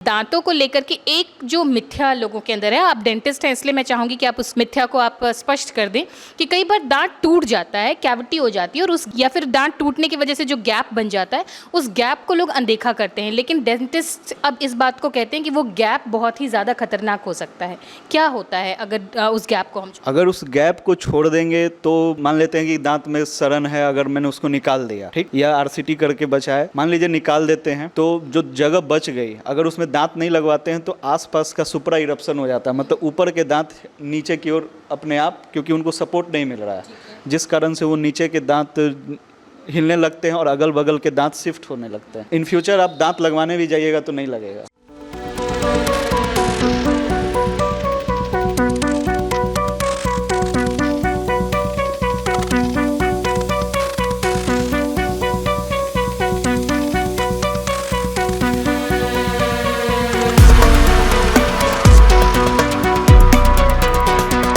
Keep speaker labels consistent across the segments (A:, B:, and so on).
A: दांतों को लेकर के एक जो मिथ्या लोगों के अंदर है, आप डेंटिस्ट हैं इसलिए मैं चाहूँगी कि आप उस मिथ्या को आप स्पष्ट कर दें कि कई बार दांत टूट जाता है, कैविटी हो जाती है और उस या फिर दांत टूटने की वजह से जो गैप बन जाता है उस गैप को लोग अनदेखा करते हैं, लेकिन डेंटिस्ट अब इस बात को कहते हैं कि वो गैप बहुत ही ज़्यादा खतरनाक हो सकता है। क्या होता है अगर उस गैप को हम
B: अगर उस गैप को छोड़ देंगे तो मान लेते हैं कि दांत में सड़न है, अगर मैंने उसको निकाल दिया, ठीक, या आरसीटी करके बचा है, मान लीजिए निकाल देते हैं, तो जो जगह बच गई अगर उसमें दांत नहीं लगवाते हैं तो आसपास का सुपरा इरप्शन हो जाता है, मतलब ऊपर के दांत नीचे की ओर अपने आप, क्योंकि उनको सपोर्ट नहीं मिल रहा है, जिस कारण से वो नीचे के दांत हिलने लगते हैं और अगल बगल के दांत शिफ्ट होने लगते हैं। इन फ्यूचर आप दांत लगवाने भी जाइएगा तो नहीं लगेगा।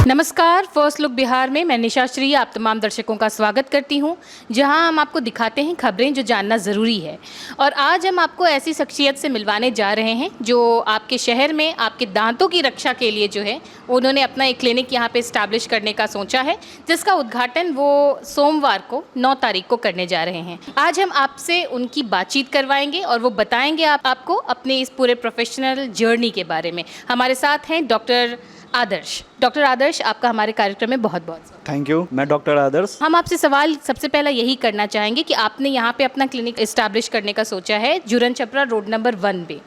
A: नमस्कार, फर्स्ट लुक बिहार में मैं निशा श्री आप तमाम दर्शकों का स्वागत करती हूं, जहां हम आपको दिखाते हैं खबरें जो जानना ज़रूरी है। और आज हम आपको ऐसी शख्सियत से मिलवाने जा रहे हैं जो आपके शहर में आपके दांतों की रक्षा के लिए जो है उन्होंने अपना एक क्लिनिक यहां पे इस्टेब्लिश करने का सोचा है, जिसका उद्घाटन वो सोमवार को 9 तारीख को करने जा रहे हैं। आज हम आपसे उनकी बातचीत करवाएंगे और वो बताएंगे आपको अपने इस पूरे प्रोफेशनल जर्नी के बारे में। हमारे साथ हैं डॉक्टर आदर्श, आपका हमारे कार्यक्रम में बहुत बहुत
B: थैंक यू। मैं डॉक्टर आदर्श।
A: हम आपसे सवाल सबसे पहला यही करना चाहेंगे कि आपने यहाँ पे अपना क्लिनिक इस्टेब्लिश करने का सोचा है जुरन छपरा रोड नंबर 1 पे,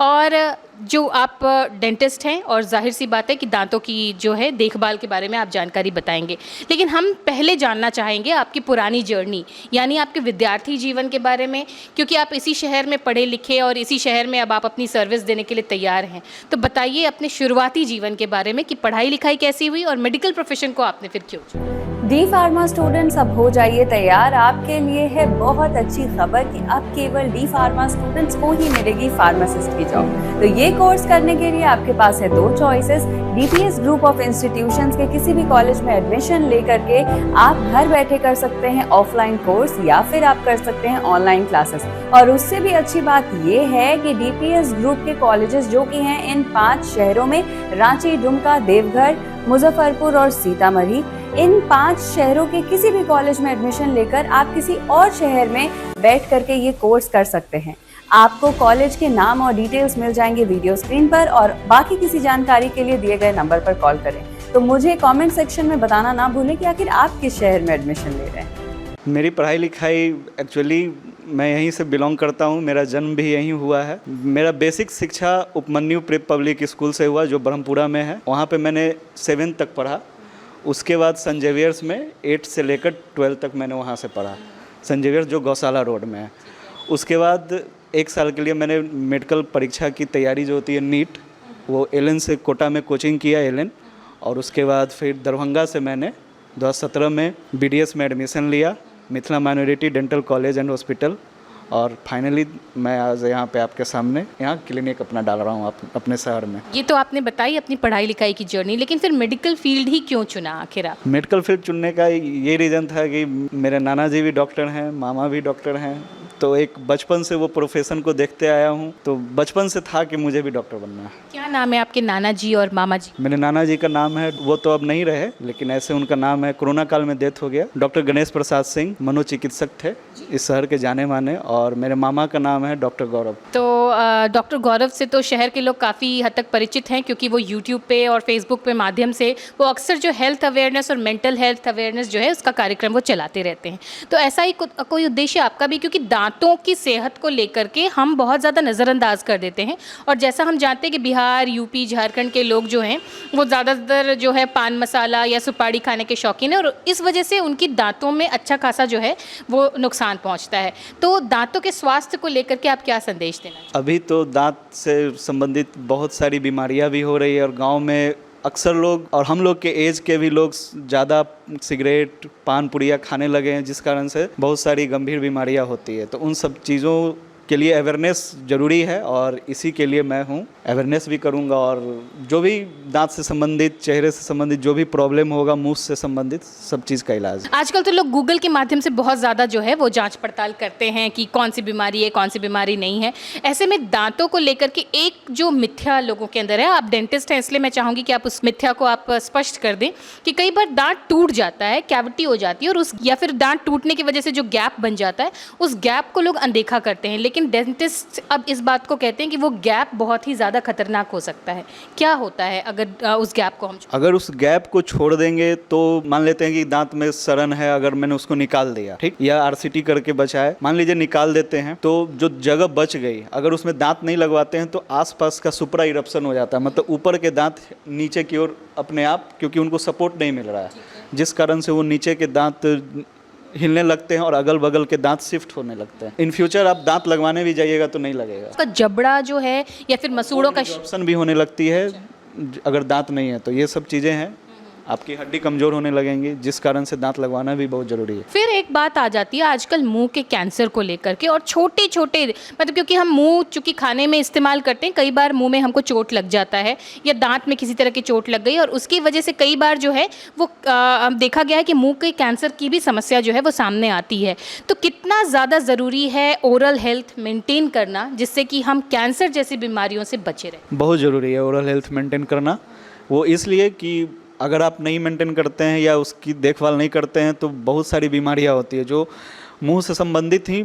A: और जो आप डेंटिस्ट हैं और जाहिर सी बात है कि दांतों की जो है देखभाल के बारे में आप जानकारी बताएंगे, लेकिन हम पहले जानना चाहेंगे आपकी पुरानी जर्नी, यानी आपके विद्यार्थी जीवन के बारे में, क्योंकि आप इसी शहर में पढ़े लिखे और इसी शहर में अब आप अपनी सर्विस देने के लिए तैयार हैं। तो बताइए अपने शुरुआती जीवन के बारे में कि पढ़ाई लिखाई कैसी हुई और मेडिकल प्रोफेशन को आपने फिर क्यों चुना।
C: डी फार्मा स्टूडेंट्स अब हो जाइए तैयार, आपके लिए है बहुत अच्छी खबर कि अब केवल डी फार्मा स्टूडेंट्स को ही मिलेगी फार्मासिस्ट की जॉब। तो ये कोर्स करने के लिए आपके पास है 2 choices. DPS group of institutions के किसी भी कॉलेज में एडमिशन लेकर के आप घर बैठे कर सकते हैं ऑफलाइन कोर्स, या फिर आप कर सकते हैं ऑनलाइन क्लासेस। और उससे भी अच्छी बात ये है कि डीपीएस ग्रुप के कॉलेजेस जो कि हैं इन 5 शहरों में, रांची, दुमका, देवघर, मुजफ्फरपुर और सीतामढ़ी, इन 5 शहरों के किसी भी कॉलेज में एडमिशन लेकर आप किसी और शहर में बैठ करके ये कोर्स कर सकते हैं। आपको कॉलेज के नाम और डिटेल्स मिल जाएंगे वीडियो स्क्रीन पर, और बाकी किसी जानकारी के लिए दिए गए नंबर पर कॉल करें। तो मुझे कमेंट सेक्शन में बताना ना भूलें कि आखिर आप किस शहर में एडमिशन ले रहे हैं।
B: मेरी पढ़ाई लिखाई एक्चुअली मैं यहीं से बिलोंग करता हूँ, मेरा जन्म भी यहीं हुआ है। मेरा बेसिक शिक्षा उपमन्यु प्रेप पब्लिक स्कूल से हुआ जो ब्रह्मपुरा में है, वहाँ पे मैंने 7th तक पढ़ा। उसके बाद सेंट जेवियर्स में 8 से लेकर 12 तक मैंने वहाँ से पढ़ा, सेंट जेवियर्स जो गौशाला रोड में है। उसके बाद 1 साल के लिए मैंने मेडिकल परीक्षा की तैयारी जो होती है नीट, वो एलन से कोटा में कोचिंग किया एलन, और उसके बाद फिर दरभंगा से मैंने 2017 में बीडीएस में एडमिशन लिया, Mithila minority dental college and hospital, और फाइनली मैं आज यहाँ पे आपके सामने यहाँ क्लिनिक अपना डाल रहा हूँ अपने शहर में।
A: ये तो आपने बताई अपनी पढ़ाई लिखाई की जर्नी, लेकिन फिर मेडिकल फील्ड ही क्यों चुना आखिर आप?
B: मेडिकल फील्ड चुनने का ये रीज़न था कि मेरे नाना जी भी डॉक्टर हैं, मामा भी डॉक्टर हैं, तो एक बचपन से वो प्रोफेशन को देखते आया हूँ, तो बचपन से था कि मुझे भी डॉक्टर बनना है।
A: क्या नाम है आपके नाना जी और मामा जी?
B: मेरे नाना जी का नाम है, वो तो अब नहीं रहे, लेकिन ऐसे उनका नाम है, कोरोना काल में डेथ हो गया, डॉक्टर गणेश प्रसाद सिंह, मनोचिकित्सक थे इस शहर के जाने माने। और मेरे मामा का नाम है डॉक्टर गौरव।
A: तो डॉक्टर गौरव से तो शहर के लोग काफ़ी हद तक परिचित हैं, क्योंकि वो यूट्यूब पे और फेसबुक पे माध्यम से वो अक्सर जो हेल्थ अवेयरनेस और मेंटल हेल्थ अवेयरनेस जो है उसका कार्यक्रम वो चलाते रहते हैं। तो ऐसा ही कोई उद्देश्य आपका भी, क्योंकि दांतों की सेहत को लेकर के हम बहुत ज़्यादा नज़रअंदाज कर देते हैं, और जैसा हम जानते हैं कि बिहार, यूपी, झारखंड के लोग जो हैं वो ज़्यादातर जो है पान मसाला या सुपारी खाने के शौकीन है, और इस वजह से उनकी दांतों में अच्छा खासा जो है वो नुकसान पहुँचता है। तो दांतों के स्वास्थ्य को लेकर के आप क्या संदेश देना चाहिए?
B: अभी तो दांत से संबंधित बहुत सारी बीमारियां भी हो रही है, और गांव में अक्सर लोग और हम लोग के एज के भी लोग ज़्यादा सिगरेट, पान पुड़िया खाने लगे हैं, जिस कारण से बहुत सारी गंभीर बीमारियां होती है। तो उन सब चीज़ों के लिए अवेयरनेस ज़रूरी है और इसी के लिए मैं हूँ। अवेयरनेस भी करूँगा और जो भी दांत से संबंधित, चेहरे से संबंधित जो भी प्रॉब्लम होगा, मुंह से संबंधित सब चीज़ का इलाज।
A: आजकल तो लोग गूगल के माध्यम से बहुत ज़्यादा जो है वो जांच पड़ताल करते हैं कि कौन सी बीमारी है, कौन सी बीमारी नहीं है। ऐसे में दांतों को लेकर के एक जो मिथ्या लोगों के अंदर है, आप डेंटिस्ट हैं इसलिए मैं चाहूँगी कि आप उस मिथ्या को आप स्पष्ट कर दें कि कई बार दांत टूट जाता है, कैविटी हो जाती है और उस या फिर दांत टूटने की वजह से जो गैप बन जाता है, उस गैप को लोग अनदेखा करते हैं, लेकिन डेंटिस्ट अब इस बात को कहते हैं कि वो गैप बहुत ही ज़्यादा खतरनाक हो सकता है। क्या होता है अगर उस गैप को हम
B: अगर उस गैप को छोड़ देंगे तो मान लेते हैं कि दांत में सड़न है, अगर मैंने उसको निकाल दिया, ठीक, या आरसीटी करके बचाए, मान लीजिए निकाल देते हैं, तो जो जगह बच गई, अगर उसमें दांत नहीं लगवाते हैं तो आसपास का सुपरा इरप्शन हो जाता है, मतलब ऊपर के दांत नीचे की ओर अपने आप, क्योंकि उनको सपोर्ट नहीं मिल रहा है, जिस कारण से वो नीचे के दांत हिलने लगते हैं और अगल बगल के दांत शिफ्ट होने लगते हैं। इन फ्यूचर आप दांत लगवाने भी जाइएगा तो नहीं लगेगा।
A: उसका जबड़ा जो है या फिर मसूड़ों का
B: ऑप्शन भी होने लगती है अगर दांत नहीं है तो। ये सब चीज़ें हैं, आपकी हड्डी कमज़ोर होने लगेंगी, जिस कारण से दांत लगवाना भी बहुत ज़रूरी है।
A: फिर एक बात आ जाती है आजकल मुंह के कैंसर को लेकर के, और छोटे छोटे मतलब क्योंकि हम मुंह चूँकि खाने में इस्तेमाल करते हैं, कई बार मुंह में हमको चोट लग जाता है या दांत में किसी तरह की चोट लग गई और उसकी वजह से कई बार जो है वो देखा गया है कि मुंह के कैंसर की भी समस्या जो है वो सामने आती है। तो कितना ज़्यादा ज़रूरी है ओरल हेल्थ मेंटेन करना जिससे कि हम कैंसर जैसी बीमारियों से बचे रहें?
B: बहुत ज़रूरी है ओरल हेल्थ मेंटेन करना। वो इसलिए कि अगर आप नहीं मेंटेन करते हैं या उसकी देखभाल नहीं करते हैं तो बहुत सारी बीमारियां होती है जो मुंह से संबंधित ही।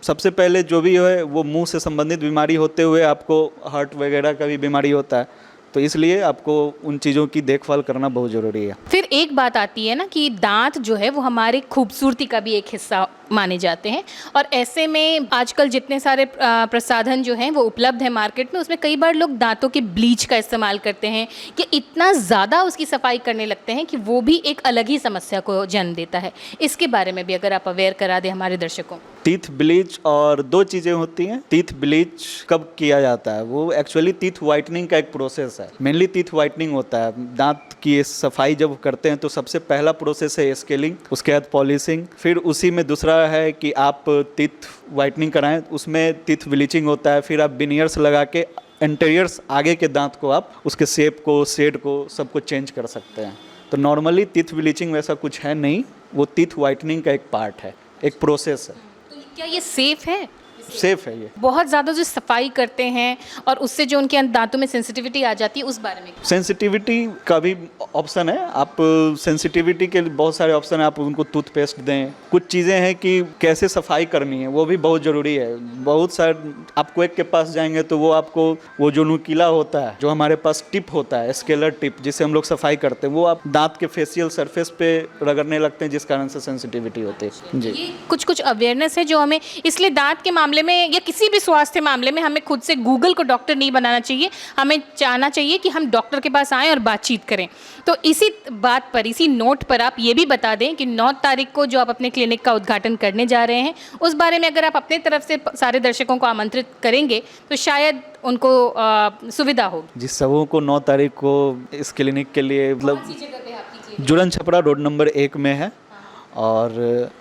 B: सबसे पहले जो भी है वो मुंह से संबंधित बीमारी होते हुए आपको हार्ट वगैरह का भी बीमारी होता है, तो इसलिए आपको उन चीज़ों की देखभाल करना बहुत ज़रूरी है।
A: फिर एक बात आती है ना कि दांत जो है वो हमारी खूबसूरती का भी एक हिस्सा माने जाते हैं, और ऐसे में आजकल जितने सारे प्रसाधन जो हैं वो उपलब्ध हैं मार्केट में, उसमें कई बार लोग दांतों के ब्लीच का इस्तेमाल करते हैं कि इतना ज़्यादा उसकी सफाई करने लगते हैं कि वो भी एक अलग ही समस्या को जन्म देता है। इसके बारे में भी अगर आप अवेयर करा दें हमारे दर्शकों।
B: टीथ ब्लीच और दो चीज़ें होती हैं। टीथ ब्लीच कब किया जाता है? वो एक्चुअली टीथ वाइटनिंग का एक प्रोसेस है, मेनली टीथ वाइटनिंग होता है। दांत की सफाई जब करते हैं तो सबसे पहला प्रोसेस है स्केलिंग, उसके बाद पॉलिशिंग, फिर उसी में दूसरा है कि आप टीथ वाइटनिंग कराएं, उसमें टीथ ब्लीचिंग होता है। फिर आप विनियर्स लगा के इंटीरियर्स आगे के दांत को आप उसके शेप को, शेड को, सबको चेंज कर सकते हैं। तो नॉर्मली टीथ ब्लीचिंग वैसा कुछ है नहीं, वो टीथ वाइटनिंग का एक पार्ट है, एक प्रोसेस है।
A: तो क्या ये सेफ है?
B: सेफ है ये।
A: बहुत ज़्यादा जो सफाई करते हैं और उससे जो उनके दांतों में सेंसिटिविटी आ जाती है, उस बारे में?
B: सेंसिटिविटी का भी ऑप्शन है। आप सेंसिटिविटी के बहुत सारे ऑप्शन है, आप उनको टूथपेस्ट दें। कुछ चीज़ें हैं कि कैसे सफाई करनी है, वो भी बहुत ज़रूरी है। बहुत सारे आप क्वेक के पास जाएंगे तो वो आपको वो जो नुकीला होता है, जो हमारे पास टिप होता है, स्केलर टिप, जिससे हम लोग सफाई करते हैं, वो आप दांत के फेशियल सरफेस पे रगड़ने लगते हैं, जिस कारण से सेंसिटिविटी होती है। जी,
A: ये कुछ अवेयरनेस है जो हमें, इसलिए दांत के मामले में या किसी भी स्वास्थ्य मामले में हमें खुद से गूगल को डॉक्टर नहीं बनाना चाहिए। हमें चाहना चाहिए कि हम डॉक्टर के पास आएँ और बातचीत करें। तो इसी बात पर, इसी नोट पर आप ये भी बता दें कि 9 तारीख को जो आप अपने क्लिनिक का उद्घाटन करने जा रहे हैं, उस बारे में अगर आप अपने तरफ से सारे दर्शकों को आमंत्रित करेंगे तो शायद उनको सुविधा होगी।
B: जिस सबों को 9 तारीख को इस क्लिनिक के लिए मतलब जुड़न छपरा रोड नंबर 1 में है और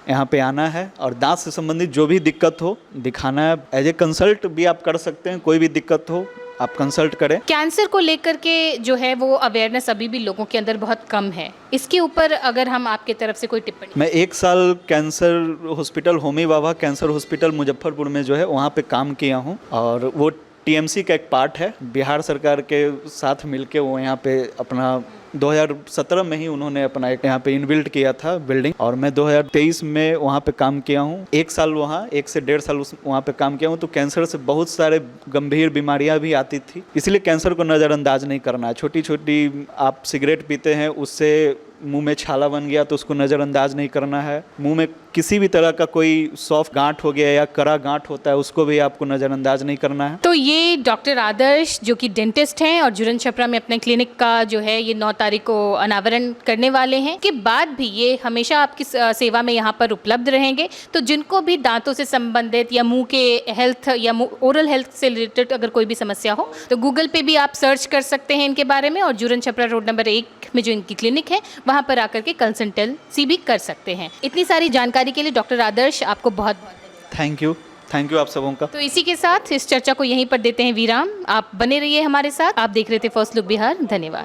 B: यहाँ पे आना है और दांत से संबंधित जो भी दिक्कत हो दिखाना है। एज ए कंसल्ट भी आप कर सकते हैं, कोई भी दिक्कत हो आप कंसल्ट करें। कैंसर
A: को लेकर के जो है वो अवेयरनेस अभी भी लोगों के अंदर बहुत कम है, इसके ऊपर अगर हम आपके तरफ से कोई टिप्पणी?
B: मैं 1 साल कैंसर हॉस्पिटल, होमी बाबा कैंसर हॉस्पिटल मुजफ्फरपुर में जो है वहाँ पे काम किया हूँ और वो टीएमसी का एक पार्ट है। बिहार सरकार के साथ मिलके वो यहाँ पे अपना 2017 में ही उन्होंने अपना एक यहाँ पे इनबिल्ट किया था बिल्डिंग, और मैं 2023 में वहाँ पे काम किया हूँ। 1 साल वहाँ, 1 से 1.5 साल वहाँ पे काम किया हूँ। तो कैंसर से बहुत सारे गंभीर बीमारियाँ भी आती थी, इसलिए कैंसर को नज़रअंदाज नहीं करना है। छोटी छोटी आप सिगरेट पीते हैं, उससे मुंह में छाला बन गया तो उसको नज़रअंदाज नहीं करना है। मुंह में किसी भी तरह का कोई सॉफ्ट गांठ हो गया या कड़ा गांठ होता है, उसको भी आपको नज़रअंदाज नहीं करना है।
A: तो ये डॉक्टर आदर्श जो कि डेंटिस्ट हैं और जुड़न छपरा में अपने क्लिनिक का जो है ये 9 तारीख को अनावरण करने वाले हैं, के बाद भी ये हमेशा आपकी सेवा में यहाँ पर उपलब्ध रहेंगे। तो जिनको भी दांतों से संबंधित या मुंह के हेल्थ या ओरल हेल्थ से रिलेटेड अगर कोई भी समस्या हो तो गूगल पे भी आप सर्च कर सकते हैं इनके बारे में, और जुड़न छपरा रोड नंबर 1 में जो इनकी क्लिनिक है वहाँ पर आकर के कंसल्टेंसी भी कर सकते हैं। इतनी सारी जानकारी के लिए डॉक्टर आदर्श आपको बहुत बहुत धन्यवाद।
B: Thank you. थैंक यू आप सबों का।
A: तो इसी के साथ इस चर्चा को यहीं पर देते हैं विराम। आप बने रहिए हमारे साथ। आप देख रहे थे फर्स्ट लुक बिहार। धन्यवाद।